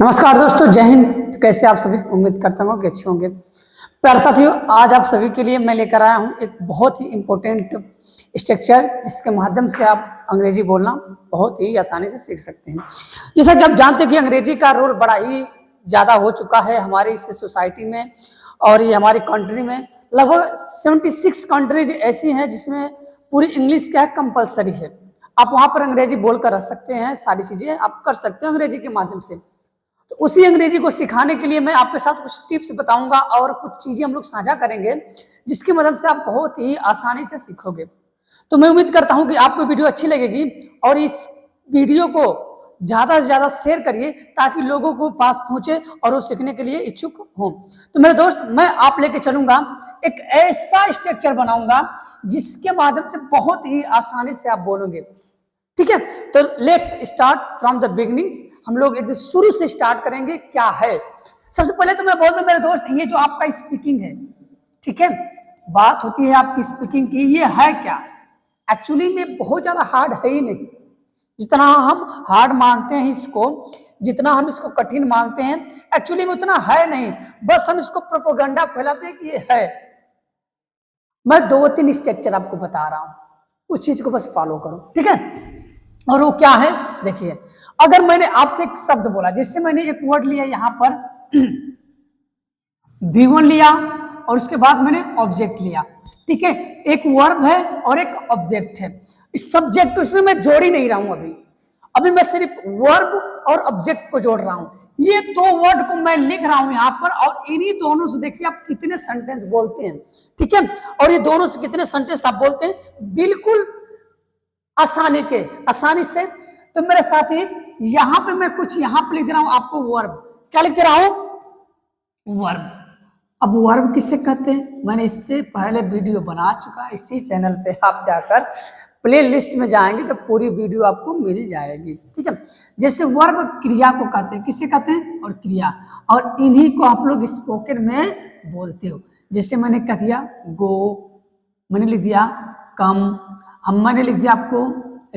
नमस्कार दोस्तों, जय हिंद। तो कैसे आप सभी, उम्मीद करता हूँ कि अच्छे होंगे। प्यारे साथियों, आज आप सभी के लिए मैं लेकर आया हूँ एक बहुत ही इम्पोर्टेंट स्ट्रक्चर, जिसके माध्यम से आप अंग्रेजी बोलना बहुत ही आसानी से सीख सकते हैं। जैसा कि आप जानते हैं कि अंग्रेजी का रोल बड़ा ही ज़्यादा हो चुका है हमारी इस सोसाइटी में और ये हमारी कंट्री में। लगभग 76 कंट्रीज ऐसी हैं जिसमें पूरी इंग्लिश क्या है, कंपलसरी है। आप वहाँ पर अंग्रेजी बोलकर रह सकते हैं, सारी चीज़ें आप कर सकते हैं अंग्रेजी के माध्यम से। तो उसी अंग्रेजी को सिखाने के लिए मैं आपके साथ कुछ टिप्स बताऊंगा और कुछ चीजें हम लोग साझा करेंगे, जिसकी मदद से आप बहुत ही आसानी से सीखोगे। तो मैं उम्मीद करता हूं कि आपको वीडियो अच्छी लगेगी और इस वीडियो को ज्यादा से ज्यादा शेयर करिए ताकि लोगों को पास पहुंचे और वो सीखने के लिए इच्छुक हो। तो मेरे दोस्त, मैं आप लेके चलूंगा, एक ऐसा स्ट्रक्चर बनाऊंगा जिसके माध्यम से बहुत ही आसानी से आप बोलोगे। ठीक है, तो let's start from the beginning. हम लोग एकदम शुरू से स्टार्ट करेंगे। क्या है, सबसे पहले तो मैं बोल दूं मेरे दोस्त, ये जो आपका स्पीकिंग है, ठीक है, बात होती है आपकी स्पीकिंग की, ये है क्या? एक्चुअली में बहुत ज्यादा हार्ड है ही नहीं। जितना हम हार्ड मानते हैं इसको, जितना हम इसको कठिन मानते हैं, एक्चुअली में उतना है नहीं। बस हम इसको प्रोपेगेंडा फैलाते हैं कि ये है। मैं 2-3 स्ट्रक्चर आपको बता रहा हूं, उस चीज को बस फॉलो करो, ठीक है। और वो क्या है, देखिए, अगर मैंने आपसे एक शब्द बोला, जिससे मैंने एक वर्ड लिया यहां पर V1 लिया और उसके बाद मैंने ऑब्जेक्ट लिया, ठीक है। एक वर्ब है और एक ऑब्जेक्ट है। इस सब्जेक्ट उसमें मैं जोड़ ही नहीं रहा हूं। अभी मैं सिर्फ वर्ब और ऑब्जेक्ट को जोड़ रहा हूं। ये दो वर्ड को मैं लिख रहा हूं यहां पर, और इन्हीं दोनों से देखिए आप कितने सेंटेंस बोलते हैं, ठीक है। और ये दोनों से कितने सेंटेंस आप बोलते हैं, बिल्कुल आसानी से। तो मेरे साथी, यहां पे मैं कुछ यहां पे लिख रहा हूं आपको वर्ब। क्या लिख रहा हूं? वर्ब। अब वर्ब किसे कहते हैं, मैंने इससे पहले वीडियो बना चुका है। इसी चैनल पे आप जाकर प्ले लिस्ट में जाएंगे तो पूरी वीडियो आपको मिल जाएगी, ठीक है। जैसे वर्ब क्रिया को कहते हैं, किसे कहते हैं? और क्रिया, और इन्हीं को आप लोग स्पोकन में बोलते हो। जैसे मैंने कह दिया गो, मैंने लिख दिया कम, हम मैंने लिख दिया आपको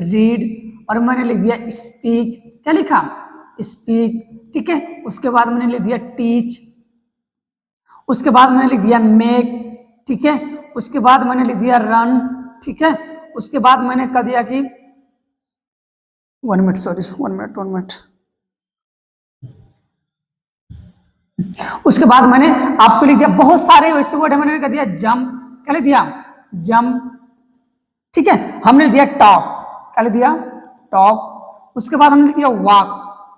रीड, और मैंने लिख दिया स्पीक। क्या लिखा? स्पीक, ठीक है। उसके बाद मैंने लिख दिया टीच, उसके बाद मैंने लिख दिया मेक, ठीक है। उसके बाद मैंने लिख दिया रन, ठीक है। उसके बाद मैंने कह दिया कि 1 मिनट। उसके बाद मैंने आपको लिख दिया बहुत सारे वैसे वर्ड है। मैंने कह दिया जंप, क्या लिख दिया? जंप, ठीक है। हमने लिख दिया टॉक, क्या लिख दिया? टॉक। उसके बाद हमने लिख दिया वॉक,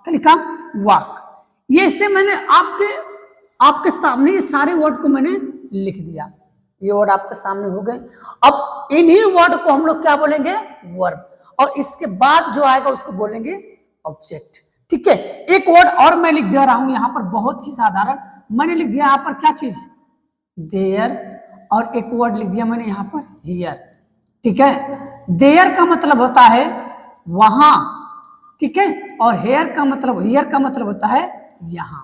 क्या लिखा? वॉक। ये से मैंने आपके सामने ये सारे वर्ड को मैंने लिख दिया। ये वर्ड आपके सामने हो गए। अब इन्हीं वर्ड को हम लोग क्या बोलेंगे? वर्ब। और इसके बाद जो आएगा उसको बोलेंगे ऑब्जेक्ट, ठीक है। एक वर्ड और मैं लिख दे रहा हूं यहां पर, बहुत ही साधारण। मैंने लिख दिया यहां पर क्या चीज? देयर। और एक वर्ड लिख दिया मैंने यहां पर हियर, ठीक है। देयर का मतलब होता है वहां, ठीक है। और हियर का मतलब होता है यहां,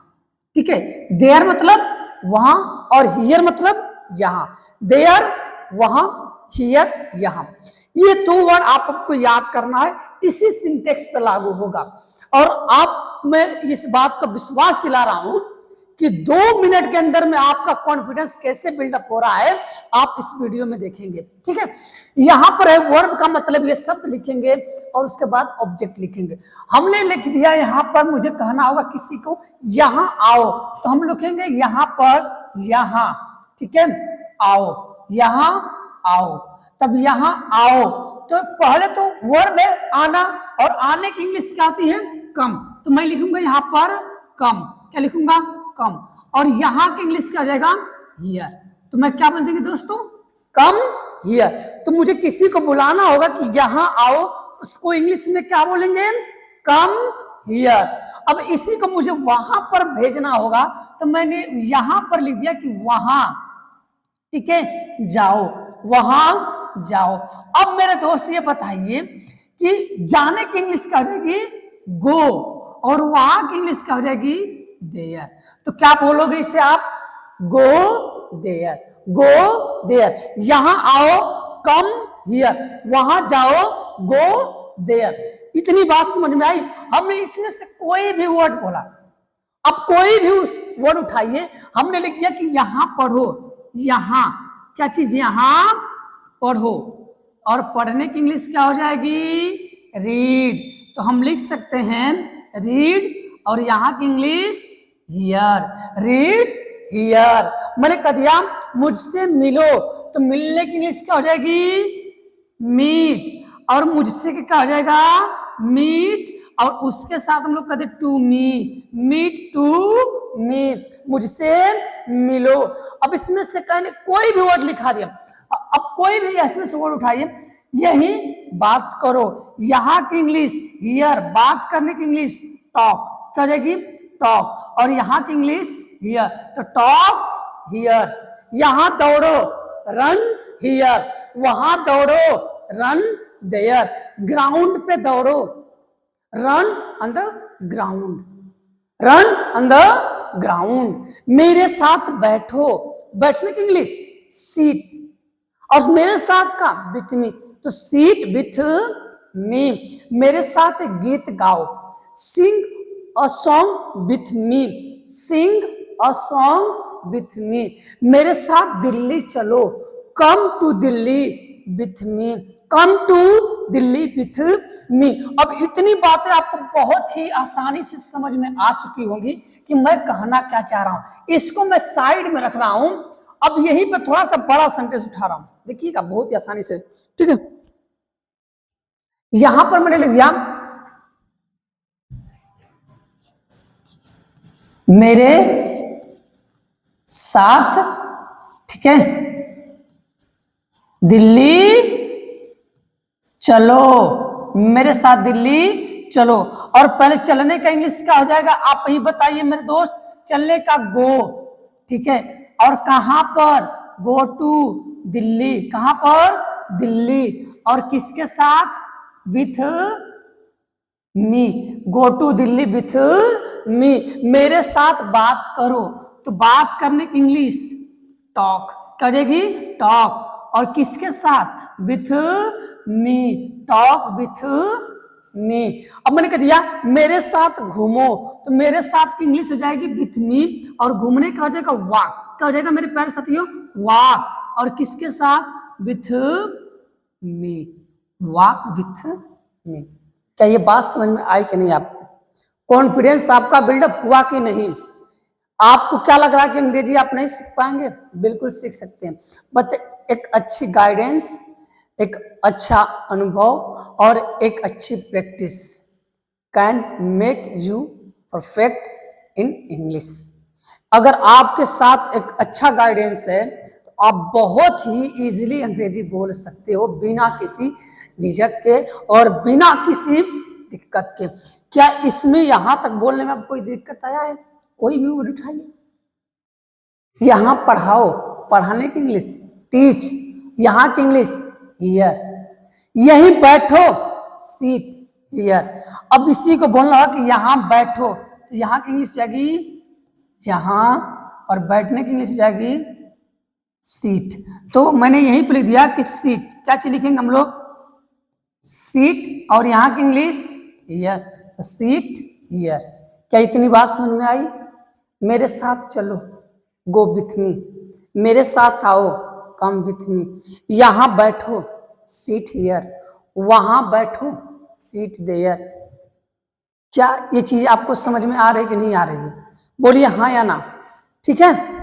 ठीक है। देयर मतलब वहां और हियर मतलब यहां। देयर वहां, हियर यहां। ये दो वर्ड आपको याद करना है, इसी सिंटेक्स पे लागू होगा। और आप, मैं इस बात का विश्वास दिला रहा हूं कि 2 मिनट के अंदर में आपका कॉन्फिडेंस कैसे बिल्डअप हो रहा है, आप इस वीडियो में देखेंगे, ठीक है। यहां पर है वर्ब का मतलब, ये शब्द लिखेंगे और उसके बाद ऑब्जेक्ट लिखेंगे। हमने लिख दिया यहां पर, मुझे कहना होगा किसी को यहां आओ, तो हम लिखेंगे यहां पर यहां, ठीक है। आओ, यहां आओ। तब यहां आओ, तो पहले तो वर्ब है आना, और आने की इंग्लिश क्या आती है? कम। तो मैं लिखूंगा यहां पर कम, क्या लिखूंगा? कम। और यहां की इंग्लिश क्या हो जाएगा? हियर। तो मैं क्या बोल देंगे दोस्तों? Come here. तो मुझे किसी को बुलाना होगा कि यहां आओ, उसको इंग्लिश में क्या बोलेंगे? Come here. अब इसी को मुझे वहां पर भेजना होगा, तो मैंने यहां पर लिख दिया कि वहां, ठीक है, जाओ, वहां जाओ। अब मेरे दोस्त ये बताइए कि जाने की इंग्लिश क्या हो जाएगी? गो, और वहां की इंग्लिश क्या हो जाएगी? देयर। तो क्या बोलोगे इसे आप? Go there, go there. यहां आओ, कम हियर। वहां जाओ, गो देयर। इतनी बात समझ में आई? हमने इसमें से कोई भी वर्ड बोला, अब कोई भी उस वर्ड उठाइए, हमने लिख दिया कि यहां पढ़ो, यहां क्या चीज, यहां पढ़ो, और पढ़ने की इंग्लिश क्या हो जाएगी, रीड। तो हम लिख सकते हैं रीड, और यहां की इंग्लिश हियर, रीड हियर। मैंने कह दिया मुझसे मिलो, तो मिलने की इंग्लिश क्या हो जाएगी, मीट, और मुझसे क्या हो जाएगा, मीट, और उसके साथ हम लोग कहते to me, meet to me, मुझसे मिलो। अब इसमें से कहने कोई भी वर्ड लिखा दिया, अब कोई भी इसमें से वर्ड उठाइए, यही बात करो, यहां की इंग्लिश हियर, बात करने की इंग्लिश टॉक, क्या जाएगी, टॉक, और यहां की इंग्लिश हियर, तो टॉक हियर। यहां दौड़ो, रन हियर, वहां दौड़ो, रन देयर, ग्राउंड पे दौड़ो, run on the ground, run on the ground. मेरे साथ बैठो, बैठने की इंग्लिश सीट, और मेरे साथ का विथ मी, तो सीट विथ मी। मेरे साथ एक गीत गाओ, sing a song with me, sing a song with me. मेरे साथ दिल्ली चलो, come to Delhi with me, come to Delhi with me. अब इतनी बातें आपको बहुत ही आसानी से समझ में आ चुकी होंगी कि मैं कहना क्या चाह रहा हूं। इसको मैं साइड में रख रहा हूं, अब यहीं पे थोड़ा सा बड़ा सेंटेंस उठा रहा हूं, देखिएगा बहुत ही आसानी से, ठीक है। यहां पर मैंने लिख दिया मेरे साथ, ठीक है, दिल्ली चलो, मेरे साथ दिल्ली चलो। और पहले चलने का इंग्लिश क्या हो जाएगा, आप ही बताइए मेरे दोस्त, चलने का गो, ठीक है, और कहां पर, गो टू दिल्ली, कहां पर, दिल्ली, और किसके साथ, with me, go to Delhi with me. मेरे साथ बात करो, तो बात करने की इंग्लिश टॉक करेगी, टॉक, और किसके साथ, with me, talk with me. अब मैंने कह दिया मेरे साथ घूमो, तो मेरे साथ की इंग्लिश हो जाएगी विथ मी, और घूमने का हो जाएगा वॉक, क्या हो जाएगा मेरे प्यारे साथियों, वॉक, और किसके साथ, with me, walk with me. क्या ये बात समझ में आई कि नहीं आपको, कॉन्फिडेंस आपका बिल्डअप हुआ कि नहीं। आपको क्या लग रहा है कि अंग्रेजी आप नहीं सीख पाएंगे, बिल्कुल सीख सकते हैं, बट एक अच्छी गाइडेंस, एक अच्छा अनुभव, और एक अच्छी practice can make you perfect in English. अगर आपके साथ एक अच्छा गाइडेंस है तो आप बहुत ही इजीली अंग्रेजी बोल सकते हो, बिना किसी झिझक के और बिना किसी दिक्कत के। क्या इसमें यहां तक बोलने में कोई दिक्कत आया है, कोई भी वर्ड उठाइए। यहां पढ़ाओ, पढ़ाने की इंग्लिश टीच, यहां की इंग्लिश हियर, यहीं बैठो सीट हियर। अब इसी को बोलना होगा कि यहां बैठो, तो यहां की इंग्लिश जाएगी यहां, और बैठने की इंग्लिश जाएगी सीट। तो मैंने यहीं पर लिख दिया कि सीट, क्या चीज लिखेंगे हम लोग, सीट, और यहां की इंग्लिश हियर, तो सीट हियर। क्या इतनी बात समझ में आई। मेरे साथ चलो, गो विथ मी, मेरे साथ आओ, कम विथ मी, यहां बैठो, सीट हियर, वहां बैठो, सीट देयर। क्या ये चीज आपको समझ में आ रही है कि नहीं आ रही है, बोलिए हाँ या ना, ठीक है।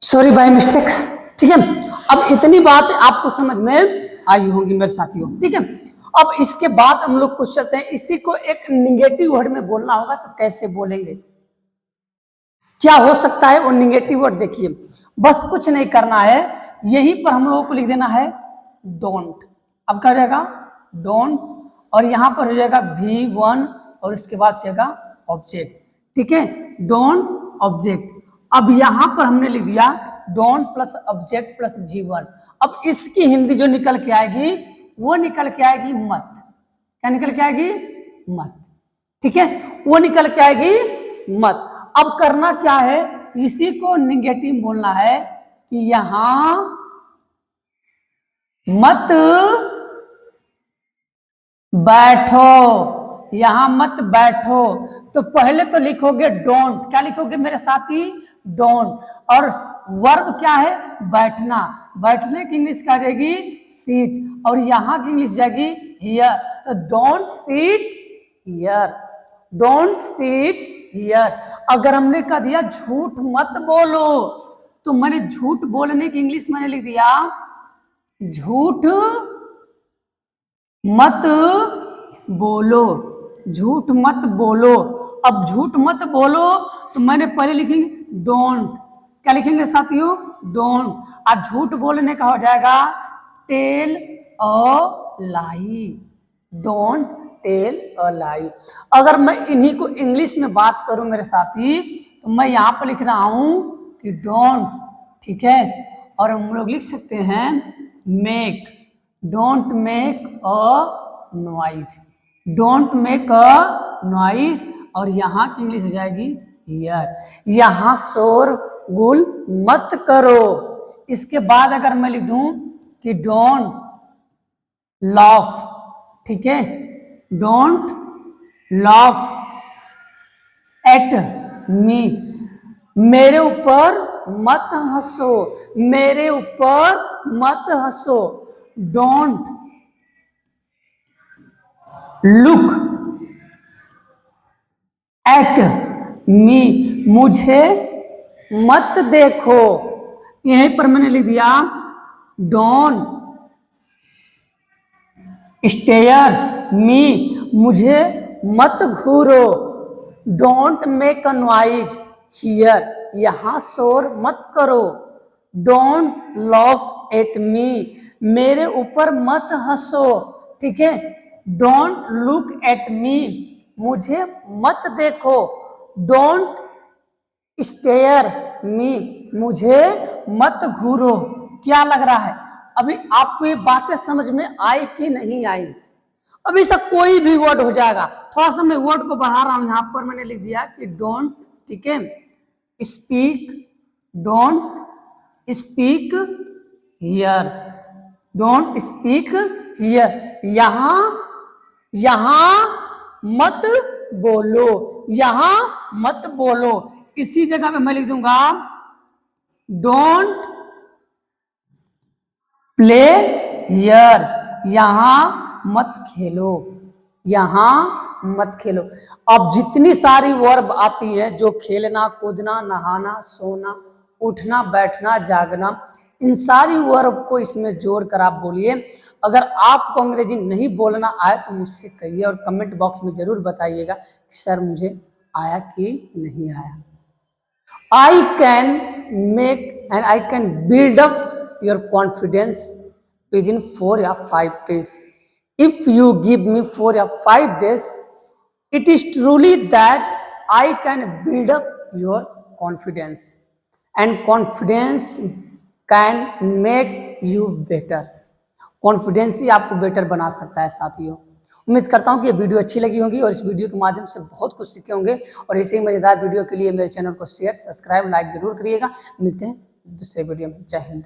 सॉरी बाय मिस्टेक, ठीक है। अब इतनी बात आपको समझ में आई होंगी मेरे साथियों, ठीक है। अब इसके बाद हम लोग कुछ चलते हैं, इसी को एक निगेटिव वर्ड में बोलना होगा, तो कैसे बोलेंगे, क्या हो सकता है वो निगेटिव वर्ड, देखिए बस कुछ नहीं करना है, यहीं पर हम लोगों को लिख देना है डोंट। अब क्या हो जाएगा डोंट, और यहां पर हो जाएगा V1, और इसके बाद जाएगा ऑब्जेक्ट, ठीक है, डोंट ऑब्जेक्ट। अब यहां पर हमने लिख दिया don't plus object plus V1। अब इसकी हिंदी जो निकल के आएगी वो निकल के आएगी मत। क्या निकल के आएगी? मत। ठीक है, वो निकल के आएगी मत। अब करना क्या है, इसी को निगेटिव बोलना है कि यहां मत बैठो, यहां मत बैठो। तो पहले तो लिखोगे डोंट। क्या लिखोगे मेरे साथी? डोंट। और वर्ब क्या है? बैठना। बैठने की इंग्लिश क्या जाएगी? सीट। और यहां की इंग्लिश जाएगी हियर। तो don't sit here, don't sit here. अगर हमने कह दिया झूठ मत बोलो, तो मैंने झूठ बोलने की इंग्लिश मैंने लिख दिया झूठ मत बोलो, झूठ मत बोलो। अब झूठ मत बोलो तो मैंने पहले लिखेंगे डोंट। क्या लिखेंगे साथियों? डोंट। और झूठ बोलने का हो जाएगा tell a lie, don't tell a lie. अगर मैं इन्हीं को इंग्लिश में बात करूं मेरे साथी, तो मैं यहां पर लिख रहा हूं कि डोंट। ठीक है, और हम लोग लिख सकते हैं make, don't make a noise, don't make a noise. और यहां की इंग्लिश हो जाएगी हियर, यहां शोर गुल मत करो। इसके बाद अगर मैं लिख दूं कि डोंट लाफ, ठीक है, डोंट लाफ एट मी, मेरे ऊपर मत हंसो, मेरे ऊपर मत हंसो। डोंट लुक एट मी, मुझे मत देखो। यहीं पर मैंने लिख दिया डोंट स्टेयर मी, मुझे मत घूरो। Don't make a noise here, यहां शोर मत करो। डोंट लाफ एट मी, मेरे ऊपर मत हंसो। ठीक है, डोंट लुक एट मी, मुझे मत देखो। डोंट स्टेयर मी, मुझे मत घूरो। क्या लग रहा है अभी आपको ये बातें समझ में आई कि नहीं आई? अभी से कोई भी वर्ड हो जाएगा। थोड़ा सा मैं वर्ड को बढ़ा रहा हूं, यहां पर मैंने लिख दिया कि डोंट, ठीक है, speak, don't speak here, don't speak here, यहां मत बोलो, यहां मत बोलो। इसी जगह पे मैं लिख दूंगा डोंट प्ले हियर, यहां मत खेलो, यहां मत खेलो। अब जितनी सारी वर्ब आती है जो खेलना, कूदना, नहाना, सोना, उठना, बैठना, जागना, इन सारी वर्ब को इसमें जोड़कर आप बोलिए। अगर आपको अंग्रेजी नहीं बोलना आए तो मुझसे कहिए और कमेंट बॉक्स में जरूर बताइएगा कि सर मुझे आया कि नहीं आया। I can make and I can build up your confidence within 4 or 5 days. If you give me 4 or 5 days, it is truly that I can build up your confidence, and confidence can make you better. Confidence ही आपको better बना सकता है साथियों। उम्मीद करता हूं कि ये वीडियो अच्छी लगी होगी और इस वीडियो के माध्यम से बहुत कुछ सीखे होंगे। और ऐसे ही मजेदार वीडियो के लिए मेरे चैनल को शेयर, सब्सक्राइब, लाइक जरूर करिएगा। मिलते हैं दूसरे वीडियो में। जय हिंद।